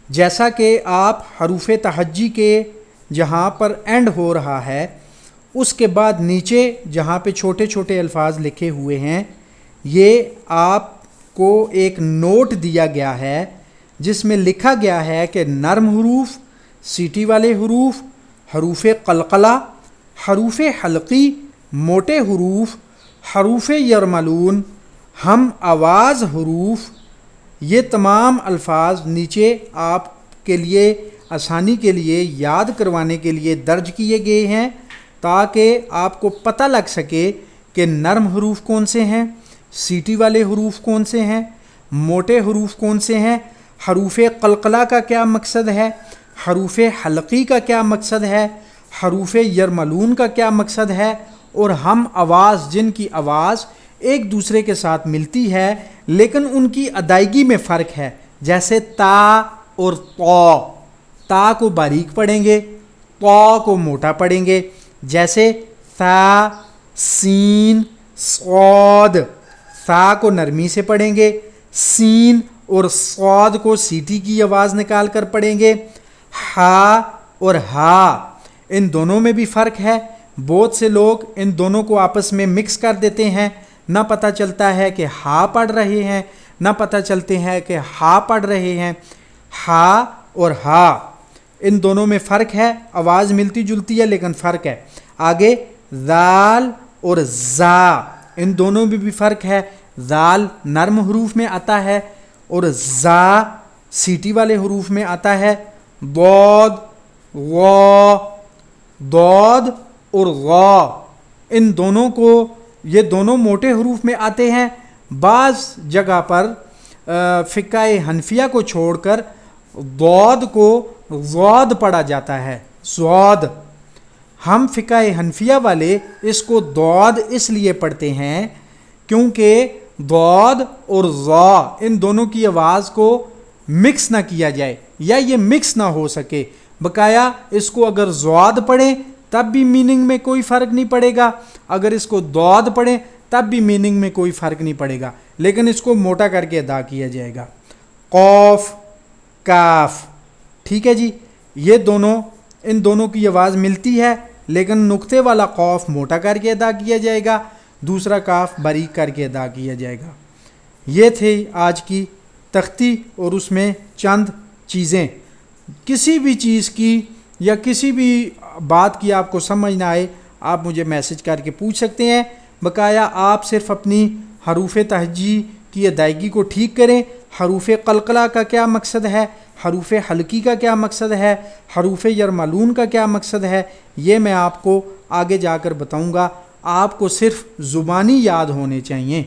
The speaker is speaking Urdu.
جیسا کہ آپ حروف تہجی کے جہاں پر اینڈ ہو رہا ہے اس کے بعد نیچے جہاں پہ چھوٹے چھوٹے الفاظ لکھے ہوئے ہیں، یہ آپ کو ایک نوٹ دیا گیا ہے جس میں لکھا گیا ہے کہ نرم حروف، سیٹی والے حروف، حروف قلقلہ، حروف حلقی، موٹے حروف، حروف یرملون، ہم آواز حروف، یہ تمام الفاظ نیچے آپ کے لیے آسانی کے لیے یاد کروانے کے لیے درج کیے گئے ہیں تاکہ آپ کو پتہ لگ سکے کہ نرم حروف کون سے ہیں، سیٹی والے حروف کون سے ہیں، موٹے حروف کون سے ہیں، حروف قلقلہ کا کیا مقصد ہے، حروف حلقی کا کیا مقصد ہے، حروف یرملون کا کیا مقصد ہے، اور ہم آواز جن کی آواز ایک دوسرے کے ساتھ ملتی ہے لیکن ان کی ادائیگی میں فرق ہے، جیسے تا اور تا کو باریک پڑھیں گے، کو موٹا پڑھیں گے، جیسے ثا، سین، صاد، ثا کو نرمی سے پڑھیں گے، سین اور صاد کو سیٹی کی آواز نکال کر پڑھیں گے، ہا اور ہا ان دونوں میں بھی فرق ہے۔ بہت سے لوگ ان دونوں کو آپس میں مکس کر دیتے ہیں، نہ پتہ چلتا ہے کہ ہا پڑھ رہے ہیں نہ پتہ چلتے ہیں کہ ہا پڑھ رہے ہیں۔ ہا اور ہا ان دونوں میں فرق ہے، آواز ملتی جلتی ہے لیکن فرق ہے۔ آگے ذال اور زا ان دونوں میں بھی فرق ہے، ذال نرم حروف میں آتا ہے اور زا سیٹی والے حروف میں آتا ہے۔ ضاد، غا، ضاد اور غا ان دونوں کو، یہ دونوں موٹے حروف میں آتے ہیں۔ بعض جگہ پر فقہ حنفیہ کو چھوڑ کر ضاد کو ضاد پڑھا جاتا ہے، ضاد۔ ہم فقہ حنفیہ والے اس کو ضاد اس لیے پڑھتے ہیں کیونکہ ضاد اور ضا ان دونوں کی آواز کو مکس نہ کیا جائے یا یہ مکس نہ ہو سکے، بقایا اس کو اگر ضاد پڑھیں تب بھی میننگ میں کوئی فرق نہیں پڑے گا، اگر اس کو ضاد پڑھیں تب بھی میننگ میں کوئی فرق نہیں پڑے گا، لیکن اس کو موٹا کر کے ادا کیا جائے گا۔ قوف، کاف، ٹھیک ہے جی، یہ دونوں ان دونوں کی آواز ملتی ہے لیکن نقطے والا قوف موٹا کر کے ادا کیا جائے گا، دوسرا کاف باریک کر کے ادا کیا جائے گا۔ یہ تھے آج کی تختی اور اس میں چند چیزیں۔ کسی بھی چیز کی یا کسی بھی بات کی آپ کو سمجھ نہ آئے آپ مجھے میسج کر کے پوچھ سکتے ہیں، بقایا آپ صرف اپنی حروف تہجی کی ادائیگی کو ٹھیک کریں، حروف قلقلہ کا کیا مقصد ہے، حروف حلقی کا کیا مقصد ہے، حروف یرملون کا کیا مقصد ہے، یہ میں آپ کو آگے جا کر بتاؤں گا، آپ کو صرف زبانی یاد ہونے چاہیے۔